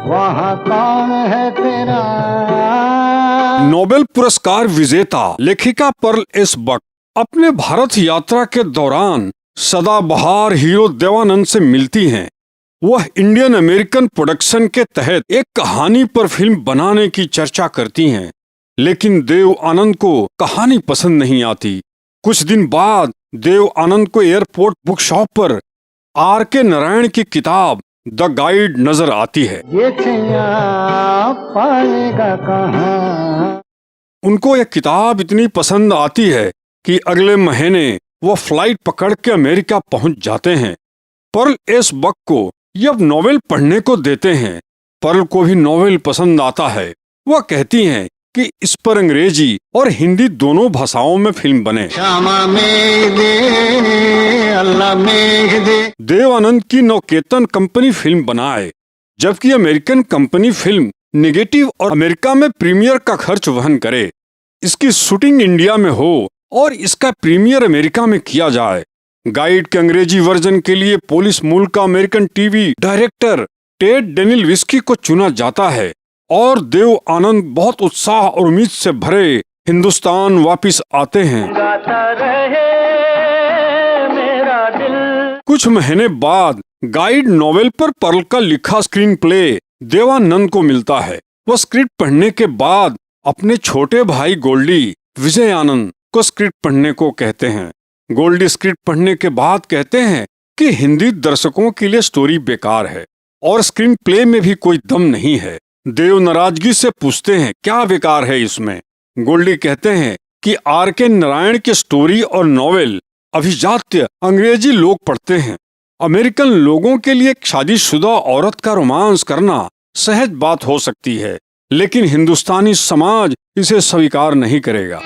वहाँ कौन है तेरा। नोबेल पुरस्कार विजेता लेखिका पर्ल एस बक अपने भारत यात्रा के दौरान सदाबहार हीरो देवानंद से मिलती हैं। वह इंडियन अमेरिकन प्रोडक्शन के तहत एक कहानी पर फिल्म बनाने की चर्चा करती हैं, लेकिन देव आनंद को कहानी पसंद नहीं आती। कुछ दिन बाद देव आनंद को एयरपोर्ट बुक शॉप पर R.K. नारायण की किताब द गाइड नजर आती है। ये छैया पाएगा कहाँ। उनको यह किताब इतनी पसंद आती है कि अगले महीने वो फ्लाइट पकड़ के अमेरिका पहुंच जाते हैं। पर्ल एस बक को यह नॉवेल पढ़ने को देते हैं। पर्ल को भी नॉवेल पसंद आता है। वह कहती हैं कि इस पर अंग्रेजी और हिंदी दोनों भाषाओं में फिल्म बने। श्यामा मेघ दे अल्लाह मेघ दे। देव आनंद की नवकेतन कंपनी फिल्म बनाए, जबकि अमेरिकन कंपनी फिल्म नेगेटिव और अमेरिका में प्रीमियर का खर्च वहन करे। इसकी शूटिंग इंडिया में हो और इसका प्रीमियर अमेरिका में किया जाए। गाइड के अंग्रेजी वर्जन के लिए पोलिस मूल का American TV director Ted Daniel whisky को चुना जाता है और देव आनंद बहुत उत्साह और उम्मीद से भरे हिंदुस्तान वापस आते हैं। गाता रहे मेरा दिल। कुछ महीने बाद गाइड नॉवेल पर पर्ल का लिखा स्क्रीन प्ले देवानंद को मिलता है। वह स्क्रिप्ट पढ़ने के बाद अपने छोटे भाई गोल्डी विजय आनंद को स्क्रिप्ट पढ़ने को कहते हैं। गोल्डी स्क्रिप्ट पढ़ने के बाद कहते हैं कि हिंदी दर्शकों के लिए स्टोरी बेकार है और स्क्रीन प्ले में भी कोई दम नहीं है। देव नाराजगी से पूछते हैं क्या बेकार है इसमें। गोल्डी कहते हैं कि R.K. नारायण की स्टोरी और नॉवेल अभिजात्य अंग्रेजी लोग पढ़ते हैं। अमेरिकन लोगों के लिए एक शादीशुदा औरत का रोमांस करना सहज बात हो सकती है, लेकिन हिंदुस्तानी समाज इसे स्वीकार नहीं करेगा।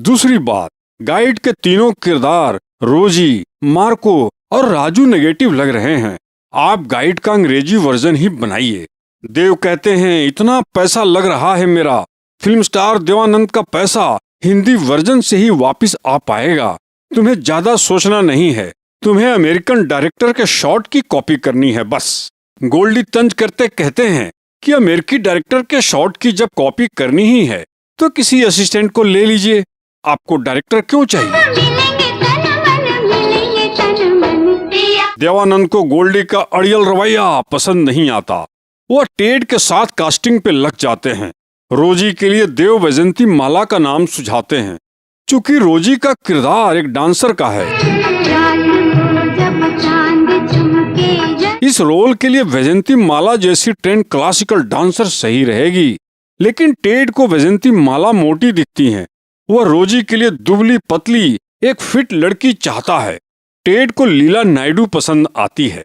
दूसरी बात, गाइड के तीनों किरदार रोजी, मार्को और राजू नेगेटिव लग रहे हैं। आप गाइड का अंग्रेजी वर्जन ही बनाइए। देव कहते हैं इतना पैसा लग रहा है मेरा, फिल्म स्टार देवानंद का पैसा हिंदी वर्जन से ही वापस आ पाएगा। तुम्हें ज्यादा सोचना नहीं है, तुम्हें अमेरिकन डायरेक्टर के शॉट की कॉपी करनी है बस। गोल्डी तंज करते कहते हैं कि अमेरिकी डायरेक्टर के शॉट की जब कॉपी करनी ही है तो किसी असिस्टेंट को ले लीजिए, आपको डायरेक्टर क्यों चाहिए। देवानंद को गोल्डी का अड़ियल रवैया पसंद नहीं आता। वह टेड के साथ कास्टिंग पे लग जाते हैं। रोजी के लिए देव वैजंती माला का नाम सुझाते हैं, चूंकि रोजी का किरदार एक डांसर का है। इस रोल के लिए वैजंती माला जैसी ट्रेंड क्लासिकल डांसर सही रहेगी, लेकिन टेड को वैजंती माला मोटी दिखती हैं। वह रोजी के लिए दुबली पतली एक फिट लड़की चाहता है। टेड को लीला नायडू पसंद आती है,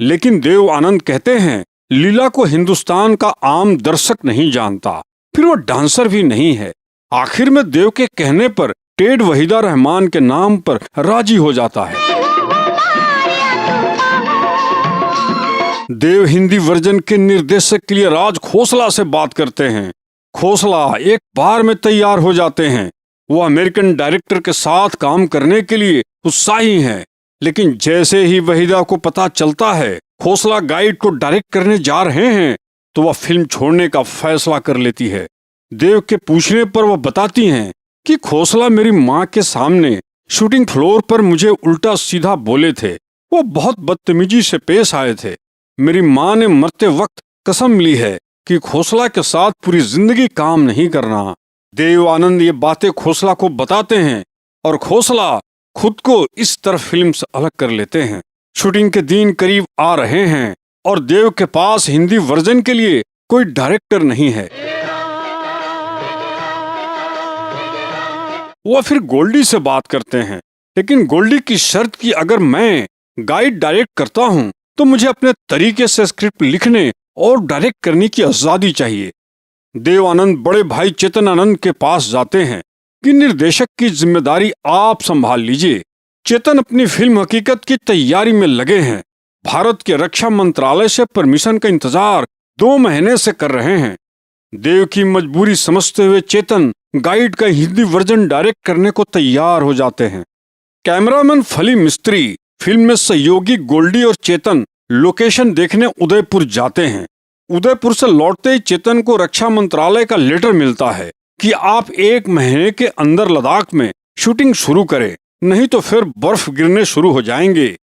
लेकिन देव आनंद कहते हैं लीला को हिंदुस्तान का आम दर्शक नहीं जानता, फिर वो डांसर भी नहीं है। आखिर में देव के कहने पर टेड वहीदा रहमान के नाम पर राजी हो जाता है। देव हिंदी वर्जन के निर्देशक के लिए राज खोसला से बात करते हैं। खोसला एक बार में तैयार हो जाते हैं। वो अमेरिकन डायरेक्टर के साथ काम करने के लिए उत्साही हैं, लेकिन जैसे ही वहीदा को पता चलता है खोसला गाइड को डायरेक्ट करने जा रहे हैं तो वह फिल्म छोड़ने का फैसला कर लेती है। देव के पूछने पर वह बताती हैं कि खोसला मेरी माँ के सामने शूटिंग फ्लोर पर मुझे उल्टा सीधा बोले थे। वो बहुत बदतमीजी से पेश आए थे। मेरी माँ ने मरते वक्त कसम ली है कि खोसला के साथ पूरी जिंदगी काम नहीं करना। देव आनंद ये बातें खोसला को बताते हैं और खोसला खुद को इस तरह फिल्म से अलग कर लेते हैं। शूटिंग के दिन करीब आ रहे हैं और देव के पास हिंदी वर्जन के लिए कोई डायरेक्टर नहीं है। वह फिर गोल्डी से बात करते हैं, लेकिन गोल्डी की शर्त कि अगर मैं गाइड डायरेक्ट करता हूं तो मुझे अपने तरीके से स्क्रिप्ट लिखने और डायरेक्ट करने की आजादी चाहिए। देव आनंद बड़े भाई चेतन आनंद के पास जाते हैं कि निर्देशक की जिम्मेदारी आप संभाल लीजिए। चेतन अपनी फिल्म हकीकत की तैयारी में लगे हैं। भारत के रक्षा मंत्रालय से परमिशन का इंतजार 2 महीने से कर रहे हैं। देव की मजबूरी समझते हुए चेतन गाइड का हिंदी वर्जन डायरेक्ट करने को तैयार हो जाते हैं। कैमरामैन फली मिस्त्री फिल्म में सहयोगी गोल्डी और चेतन लोकेशन देखने उदयपुर जाते हैं। उदयपुर से लौटते ही चेतन को रक्षा मंत्रालय का लेटर मिलता है कि आप 1 महीने के अंदर लद्दाख में शूटिंग शुरू करें, नहीं तो फिर बर्फ गिरने शुरू हो जाएंगे।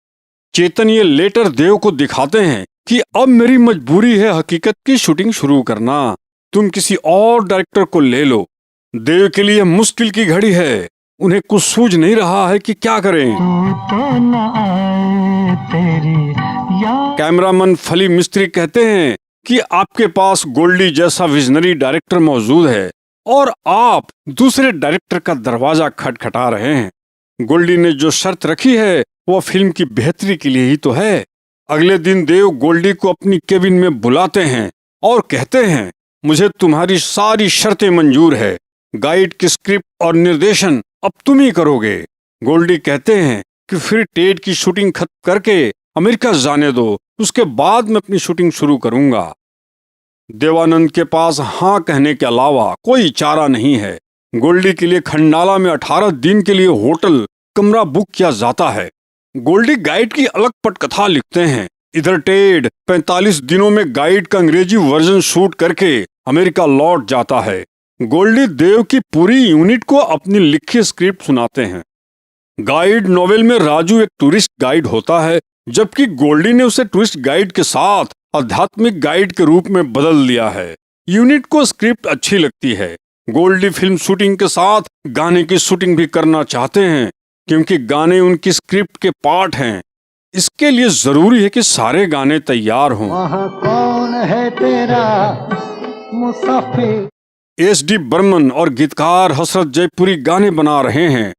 चेतन ये लेटर देव को दिखाते हैं कि अब मेरी मजबूरी है हकीकत की शूटिंग शुरू करना, तुम किसी और डायरेक्टर को ले लो। देव के लिए मुश्किल की घड़ी है, उन्हें कुछ सूझ नहीं रहा है कि क्या करें। कैमरामैन फली मिस्त्री कहते हैं कि आपके पास गोल्डी जैसा विजनरी डायरेक्टर मौजूद है और आप दूसरे डायरेक्टर का दरवाजा खटखटा रहे हैं। गोल्डी ने जो शर्त रखी है वो फिल्म की बेहतरी के लिए ही तो है। अगले दिन देव गोल्डी को अपनी केबिन में बुलाते हैं और कहते हैं, मुझे तुम्हारी सारी शर्तें मंजूर है, गाइड की स्क्रिप्ट और निर्देशन अब तुम ही करोगे। गोल्डी कहते हैं कि फिर टेड की शूटिंग खत्म करके अमेरिका जाने दो, उसके बाद मैं अपनी शूटिंग शुरू करूंगा। देवानंद के पास हाँ कहने के अलावा कोई चारा नहीं है। गोल्डी के लिए खंडाला में 18 दिन के लिए होटल कमरा बुक किया जाता है। गोल्डी गाइड की अलग पटकथा लिखते हैं। इधर टेड 45 दिनों में गाइड का अंग्रेजी वर्जन शूट करके अमेरिका लौट जाता है। गोल्डी देव की पूरी यूनिट को अपनी लिखी स्क्रिप्ट सुनाते हैं। गाइड नॉवेल में राजू एक टूरिस्ट गाइड होता है, जबकि गोल्डी ने उसे टूरिस्ट गाइड के साथ आध्यात्मिक गाइड के रूप में बदल दिया है। यूनिट को स्क्रिप्ट अच्छी लगती है। गोल्डी फिल्म शूटिंग के साथ गाने की शूटिंग भी करना चाहते हैं, क्योंकि गाने उनकी स्क्रिप्ट के पार्ट हैं। इसके लिए जरूरी है कि सारे गाने तैयार हों। वहाँ कौन है तेरा मुसाफिर। एस.डी. बर्मन और गीतकार हसरत जयपुरी गाने बना रहे हैं।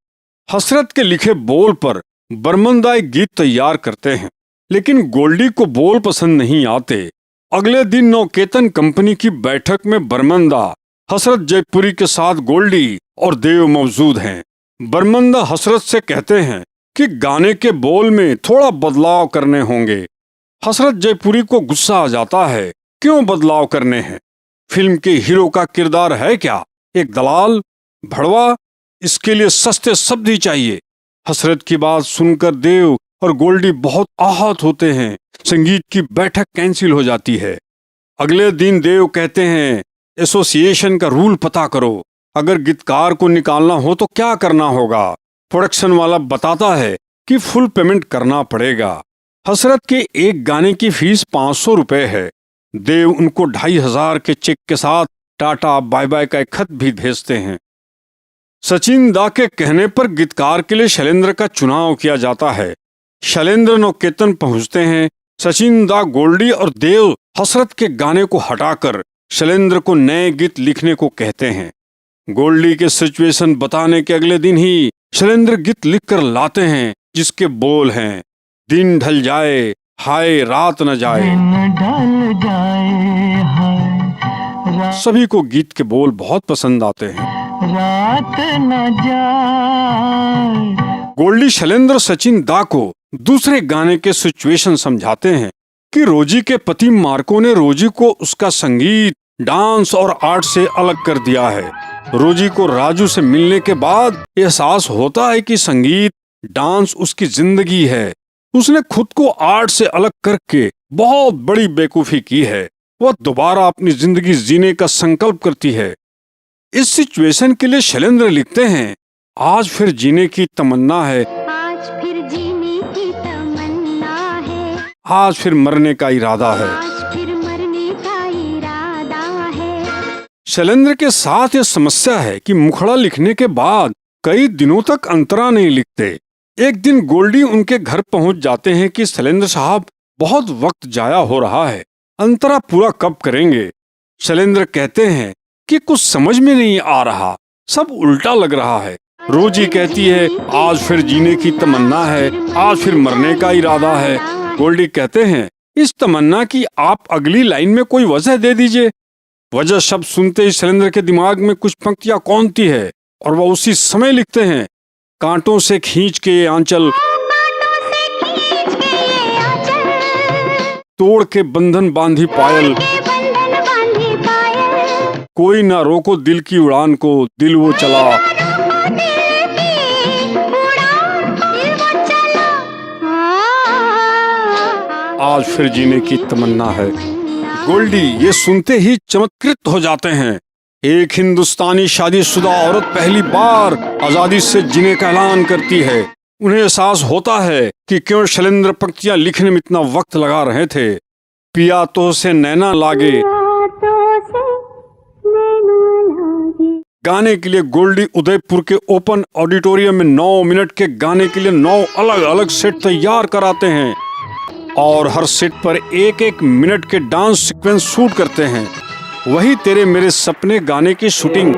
हसरत के लिखे बोल पर बर्मन दा एक गीत तैयार करते हैं, लेकिन गोल्डी को बोल पसंद नहीं आते। अगले दिन नौकेतन कंपनी की बैठक में बर्मन दा, हसरत जयपुरी के साथ गोल्डी और देव मौजूद हैं। बर्मन दा हसरत से कहते हैं कि गाने के बोल में थोड़ा बदलाव करने होंगे। हसरत जयपुरी को गुस्सा आ जाता है, क्यों बदलाव करने हैं? फिल्म के हीरो का किरदार है क्या एक दलाल, भड़वा? इसके लिए सस्ते शब्द ही चाहिए। हसरत की बात सुनकर देव और गोल्डी बहुत आहत होते हैं। संगीत की बैठक कैंसिल हो जाती है। अगले दिन देव कहते हैं, एसोसिएशन का रूल पता करो, अगर गीतकार को निकालना हो तो क्या करना होगा। प्रोडक्शन वाला बताता है कि फुल पेमेंट करना पड़ेगा। हसरत के एक गाने की फीस 500 रुपए है। देव उनको 2500 के चेक के साथ टाटा बाय बाय का एक खत भी भेजते हैं। सचिन दा के कहने पर गीतकार के लिए शैलेंद्र का चुनाव किया जाता है। शैलेंद्र नौकेतन पहुंचते हैं। सचिन दा, गोल्डी और देव हसरत के गाने को हटाकर शैलेंद्र को नए गीत लिखने को कहते हैं। गोल्डी के सिचुएशन बताने के अगले दिन ही शैलेंद्र गीत लिखकर लाते हैं, जिसके बोल हैं, दिन ढल जाए हाय रात न जाए। सभी को गीत के बोल बहुत पसंद आते हैं। रात न जाए। गोल्डी शैलेंद्र सचिन दा को दूसरे गाने के सिचुएशन समझाते हैं कि रोजी के पति मार्को ने रोजी को उसका संगीत, डांस और आर्ट से अलग कर दिया है। रोजी को राजू से मिलने के बाद एहसास होता है कि संगीत, डांस उसकी जिंदगी है। उसने खुद को आर्ट से अलग करके बहुत बड़ी बेवकूफी की है। वह दोबारा अपनी जिंदगी जीने का संकल्प करती है। इस सिचुएशन के लिए शैलेंद्र लिखते हैं, आज फिर जीने की तमन्ना है, आज फिर जीने की तमन्ना है, आज फिर मरने का इरादा है। आज फिर मरने का इरादा है। शैलेंद्र के साथ ये समस्या है कि मुखड़ा लिखने के बाद कई दिनों तक अंतरा नहीं लिखते। एक दिन गोल्डी उनके घर पहुंच जाते हैं कि शैलेंद्र साहब, बहुत वक्त जाया हो रहा है, अंतरा पूरा कब करेंगे? शैलेंद्र कहते हैं कि कुछ समझ में नहीं आ रहा, सब उल्टा लग रहा है। रोजी कहती है, आज फिर जीने की तमन्ना है, आज फिर मरने का इरादा है। गोल्डी कहते हैं, इस तमन्ना की आप अगली लाइन में कोई वजह दे दीजिए। वजह शब्द सुनते ही शैलेंद्र के दिमाग में कुछ पंक्तियां कौंधती है और वह उसी समय लिखते हैं, कांटों से खींच के ये आंचल, तोड़ के बंधन बांधी पायल, कोई ना रोको दिल की उड़ान को, दिल वो चला। आज फिर जीने की तमन्ना है। गोल्डी ये सुनते ही चमत्कृत हो जाते हैं। एक हिंदुस्तानी शादीशुदा औरत पहली बार आजादी से जीने का ऐलान करती है। उन्हें एहसास होता है कि क्यों शैलेंद्र पंक्तियां लिखने में इतना वक्त लगा रहे थे। पिया तो से नैना लागे गाने के लिए गोल्डी उदयपुर के ओपन ऑडिटोरियम में 9 मिनट के गाने के लिए 9 अलग अलग सेट तैयार कराते हैं और हर सेट पर एक एक मिनट के डांस सीक्वेंस शूट करते हैं। वही तेरे मेरे सपने गाने की शूटिंग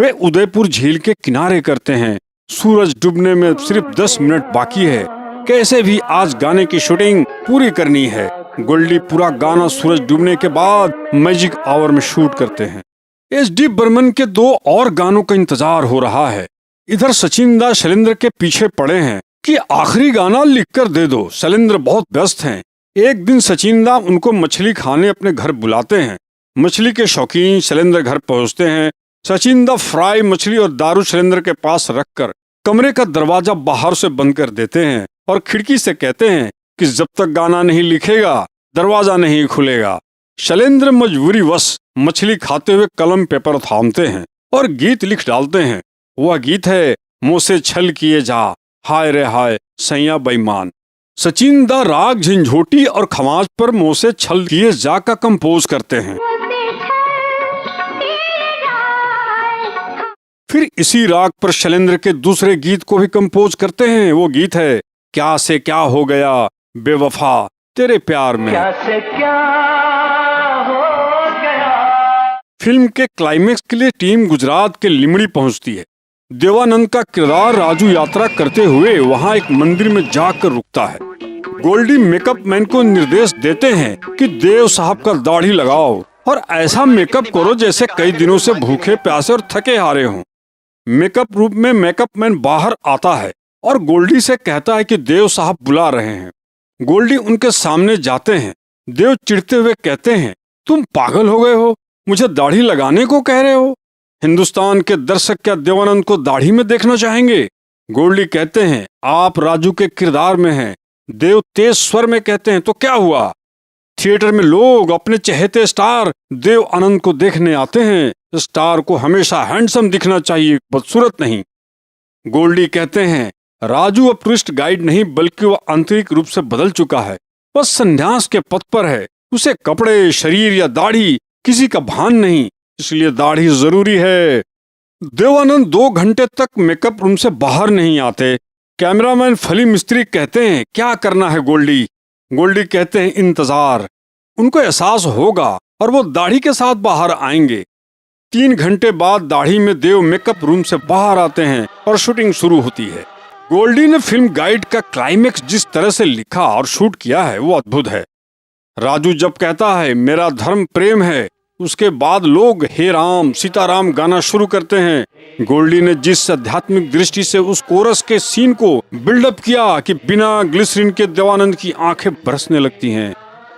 वे उदयपुर झील के किनारे करते हैं। सूरज डूबने में सिर्फ 10 मिनट बाकी है। कैसे भी आज गाने की शूटिंग पूरी करनी है। गोल्डी पूरा गाना सूरज डूबने के बाद मैजिक आवर में शूट करते हैं। एस.डी. बर्मन के 2 और गानों का इंतजार हो रहा है। इधर सचिन दा शैलेंद्र के पीछे पड़े हैं कि आखिरी गाना लिख कर दे दो। शैलेंद्र बहुत व्यस्त हैं। एक दिन सचिन दा उनको मछली खाने अपने घर बुलाते हैं। मछली के शौकीन शैलेंद्र घर पहुंचते हैं। सचिन दा फ्राई मछली और दारू शैलेंद्र के पास रखकर कमरे का दरवाजा बाहर से बंद कर देते हैं और खिड़की से कहते हैं कि जब तक गाना नहीं लिखेगा दरवाजा नहीं खुलेगा। शैलेंद्र मजबूरीवश मछली खाते हुए कलम पेपर थामते हैं और गीत लिख डालते हैं। वह गीत है मुँह से छल किए जा, हाय रे हाय सैया बेईमान। सचिन दा राग झंझोटी और खमाज पर मुँह से छल किए जा का कंपोज करते हैं। फिर इसी राग पर शैलेंद्र के दूसरे गीत को भी कंपोज करते हैं। वो गीत है क्या से क्या हो गया बेवफा तेरे प्यार में। क्या से क्या हो गया। फिल्म के क्लाइमेक्स के लिए टीम गुजरात के लिमड़ी पहुंचती है। देवानंद का किरदार राजू यात्रा करते हुए वहां एक मंदिर में जाकर रुकता है। गोल्डी मेकअप मैन को निर्देश देते हैं कि देव साहब का दाढ़ी लगाओ और ऐसा मेकअप करो जैसे कई दिनों से भूखे प्यासे और थके हारे हों। मेकअप रूप में मेकअप मैन बाहर आता है और गोल्डी से कहता है कि देव साहब बुला रहे हैं। गोल्डी उनके सामने जाते हैं। देव चिढ़ते हुए कहते हैं तुम पागल हो गए हो, मुझे दाढ़ी लगाने को कह रहे हो। हिंदुस्तान के दर्शक क्या देवानंद को दाढ़ी में देखना चाहेंगे। गोल्डी कहते हैं आप राजू के किरदार में हैं। देव तेज स्वर में कहते हैं तो क्या हुआ। थिएटर में लोग अपने चहेते स्टार देव आनंद को देखने आते हैं। स्टार को हमेशा हैंडसम दिखना चाहिए, बदसूरत नहीं। गोल्डी कहते हैं राजू अब टूरिस्ट गाइड नहीं बल्कि वह आंतरिक रूप से बदल चुका है। वह संन्यास के पथ पर है। उसे कपड़े, शरीर या दाढ़ी किसी का भान नहीं, इसलिए दाढ़ी जरूरी है। देवानंद 2 घंटे तक मेकअप रूम से बाहर नहीं आते। कैमरामैन फली मिस्त्री कहते हैं क्या करना है गोल्डी। गोल्डी कहते हैं इंतजार। उनको एहसास होगा और वो दाढ़ी के साथ बाहर आएंगे। 3 घंटे बाद दाढ़ी में देव मेकअप रूम से बाहर आते हैं और शूटिंग शुरू होती है। गोल्डी ने फिल्म गाइड का क्लाइमेक्स जिस तरह से लिखा और शूट किया है वो अद्भुत है। राजू जब कहता है मेरा धर्म प्रेम है, उसके बाद लोग हे राम सीताराम गाना शुरू करते हैं। गोल्डी ने जिस आध्यात्मिक दृष्टि से उस कोरस के सीन को बिल्डअप किया कि बिना ग्लिसरीन के देवानंद की आंखें बरसने लगती हैं,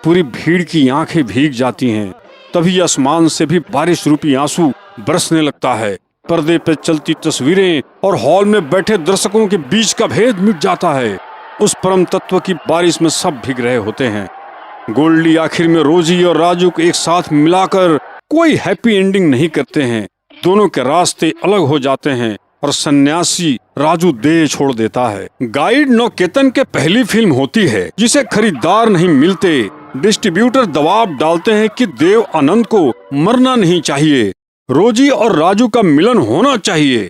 पूरी भीड़ की आंखें भीग जाती हैं। तभी आसमान से भी बारिश रूपी आंसू बरसने लगता है। पर्दे पे चलती तस्वीरें और हॉल में बैठे दर्शकों के बीच का भेद मिट जाता है। उस परम तत्व की बारिश में सब भीग रहे होते हैं। गोल्डी आखिर में रोजी और राजू को एक साथ मिलाकर कोई हैप्पी एंडिंग नहीं करते हैं। दोनों के रास्ते अलग हो जाते हैं और सन्यासी राजू देह छोड़ देता है। गाइड नौकेतन के पहली फिल्म होती है जिसे खरीदार नहीं मिलते। डिस्ट्रीब्यूटर दबाव डालते हैं कि देव आनंद को मरना नहीं चाहिए, रोजी और राजू का मिलन होना चाहिए।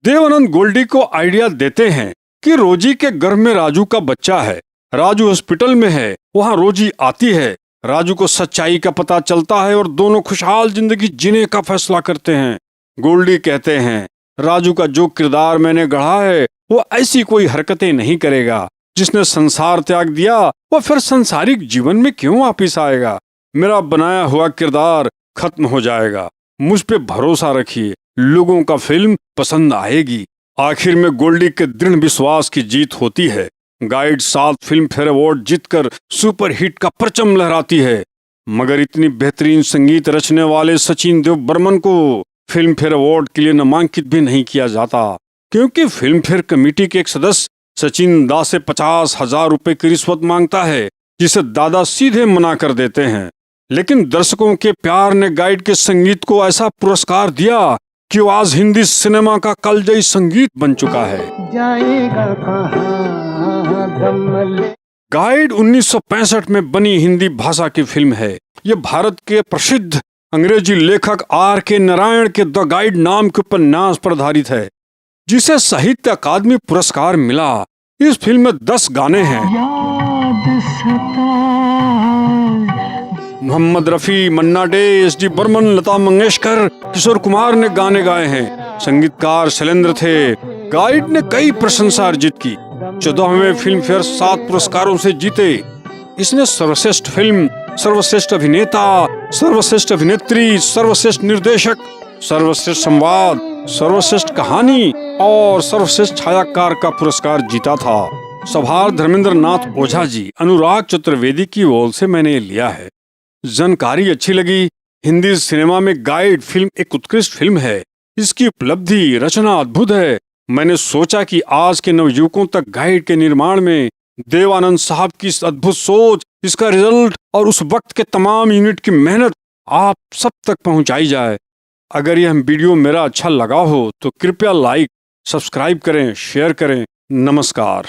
देवानंद गोल्डी को आइडिया देते हैं कि रोजी के गर्भ में राजू का बच्चा है। राजू हॉस्पिटल में है, वहाँ रोजी आती है। राजू को सच्चाई का पता चलता है और दोनों खुशहाल जिंदगी जीने का फैसला करते हैं। गोल्डी कहते हैं राजू का जो किरदार मैंने गढ़ा है वो ऐसी कोई हरकतें नहीं करेगा। जिसने संसार त्याग दिया वो फिर संसारिक जीवन में क्यों वापिस आएगा। मेरा बनाया हुआ किरदार खत्म हो जाएगा। मुझ पे भरोसा रखिए, लोगों का फिल्म पसंद आएगी। आखिर में गोल्डी के दृढ़ विश्वास की जीत होती है। गाइड 7 फिल्म फेयर अवार्ड जीतकर सुपर हिट का परचम लहराती है। मगर इतनी बेहतरीन संगीत रचने वाले सचिन देव बर्मन को फिल्म फेयर अवार्ड के लिए नामांकित भी नहीं किया जाता, क्योंकि फिल्म फेयर कमेटी के एक सदस्य सचिन दादा से 50,000 रुपए की रिश्वत मांगता है, जिसे दादा सीधे मना कर देते हैं। लेकिन दर्शकों के प्यार ने गाइड के संगीत को ऐसा पुरस्कार दिया कि वो आज हिंदी सिनेमा का कालजयी संगीत बन चुका है। जाएगा कहाँ दम ले। गाइड 1965 में बनी हिंदी भाषा की फिल्म है। ये भारत के प्रसिद्ध अंग्रेजी लेखक R.K. नारायण के द गाइड नाम के उपन्यास पर आधारित है, जिसे साहित्य अकादमी पुरस्कार मिला। इस फिल्म में 10 गाने हैं। याद सताए। मोहम्मद रफी, मन्ना डे, S.D. बर्मन, लता मंगेशकर, किशोर कुमार ने गाने गाए हैं। संगीतकार शैलेंद्र थे। गाइड ने कई प्रशंसा अर्जित की। 14वें फिल्म फेयर 7 पुरस्कारों से जीते। इसने सर्वश्रेष्ठ फिल्म, सर्वश्रेष्ठ अभिनेता, सर्वश्रेष्ठ अभिनेत्री, सर्वश्रेष्ठ निर्देशक, सर्वश्रेष्ठ संवाद, सर्वश्रेष्ठ कहानी और सर्वश्रेष्ठ छायाकार का पुरस्कार जीता था। सभार धर्मेंद्र नाथ ओझा जी, अनुराग चतुर्वेदी की ओर से मैंने ये लिया है। जानकारी अच्छी लगी। हिंदी सिनेमा में गाइड फिल्म एक उत्कृष्ट फिल्म है। इसकी उपलब्धि, रचना अद्भुत है। मैंने सोचा कि आज के नवयुवकों तक गाइड के निर्माण में देवानंद साहब की इस अद्भुत सोच, इसका रिजल्ट और उस वक्त के तमाम यूनिट की मेहनत आप सब तक पहुंचाई जाए। अगर यह वीडियो मेरा अच्छा लगा हो तो कृपया लाइक, सब्सक्राइब करें, शेयर करें। नमस्कार।